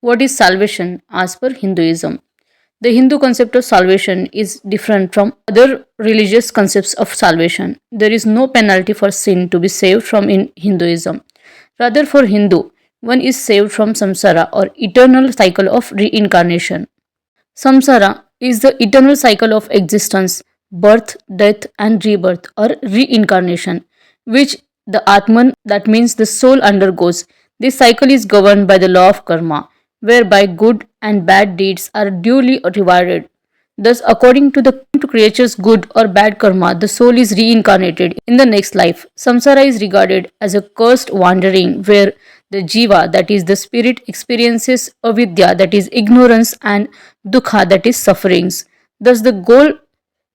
What is salvation as per Hinduism? The Hindu concept of salvation is different from other religious concepts of salvation. There is no penalty for sin to be saved from in Hinduism. Rather, for Hindu, one is saved from samsara or eternal cycle of reincarnation. Samsara is the eternal cycle of existence, birth, death, and rebirth or reincarnation, which the Atman, that means the soul, undergoes. This cycle is governed by the law of karma, whereby good and bad deeds are duly rewarded. Thus, according to the creature's good or bad karma, the soul is reincarnated in the next life. Samsara is regarded as a cursed wandering where the jiva, that is the spirit, experiences avidya, that is ignorance, and dukha, that is sufferings. Thus, the goal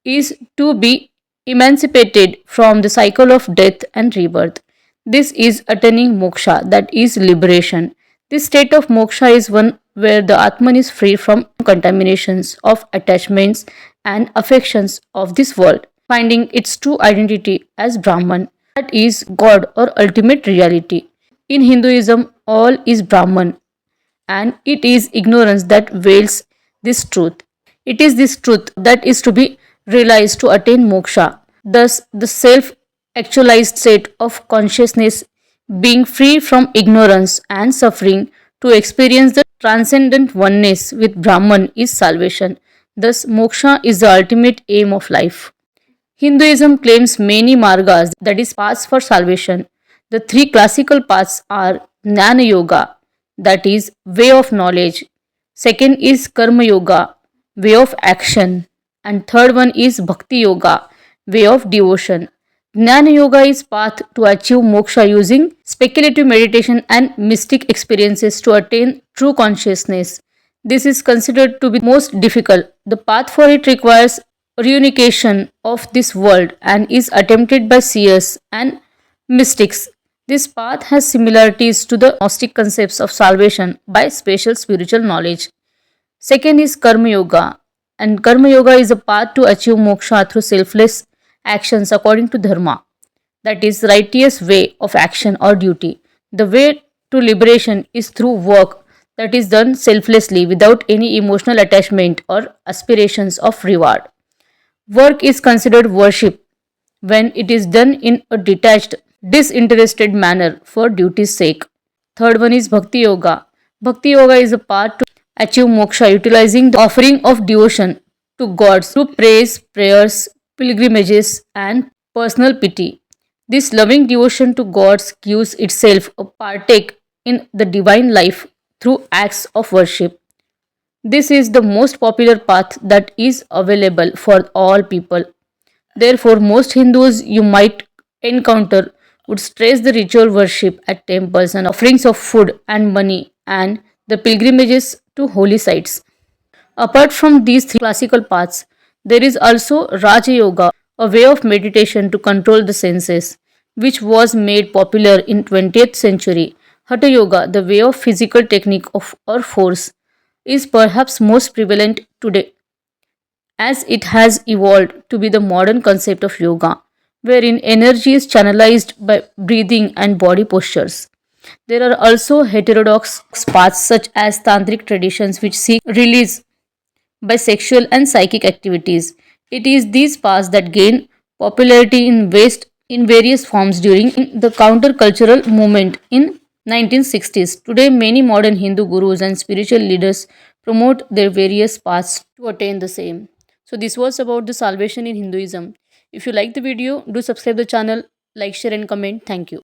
is to be emancipated from the cycle of death and rebirth. This is attaining moksha, that is liberation. This state of moksha is one where the Atman is free from contaminations of attachments and affections of this world, finding its true identity as Brahman, that is God or ultimate reality. In Hinduism, all is Brahman, and it is ignorance that veils this truth. It is this truth that is to be realized to attain moksha. Thus, the self actualized state of consciousness, being free from ignorance and suffering to experience the transcendent oneness with Brahman, is salvation. Thus, moksha is the ultimate aim of life. Hinduism claims many margas, that is, paths for salvation. The three classical paths are Jnana Yoga, that is, way of knowledge. Second is Karma Yoga, way of action. And third one is Bhakti Yoga, way of devotion. Jnana Yoga is path to achieve moksha using speculative meditation and mystic experiences to attain true consciousness. This is considered to be most difficult. The path for it requires reunification of this world and is attempted by seers and mystics. This path has similarities to the Gnostic concepts of salvation by special spiritual knowledge. Second is Karma Yoga, and Karma Yoga is a path to achieve moksha through selfless actions according to Dharma, that is, righteous way of action or duty. The way to liberation is through work that is done selflessly without any emotional attachment or aspirations of reward. Work is considered worship when it is done in a detached, disinterested manner for duty's sake. Third one is Bhakti Yoga. Bhakti Yoga is a path to achieve moksha utilizing the offering of devotion to gods through praise, prayers, pilgrimages, and personal pity. This loving devotion to gods gives itself a partake in the divine life through acts of worship. This is the most popular path that is available for all people. Therefore, most Hindus you might encounter would stress the ritual worship at temples and offerings of food and money and the pilgrimages to holy sites. Apart from these three classical paths, there is also Raja Yoga, a way of meditation to control the senses, which was made popular in 20th century. Hatha Yoga, the way of physical technique of or force, is perhaps most prevalent today as it has evolved to be the modern concept of yoga, wherein energy is channelized by breathing and body postures. There are also heterodox paths such as tantric traditions which seek release by sexual and psychic activities. It is these paths that gain popularity in West in various forms during the countercultural movement in 1960s. Today, many modern Hindu gurus and spiritual leaders promote their various paths to attain the same. So, this was about the salvation in Hinduism. If you like the video, do subscribe the channel, like, share, and comment. Thank you.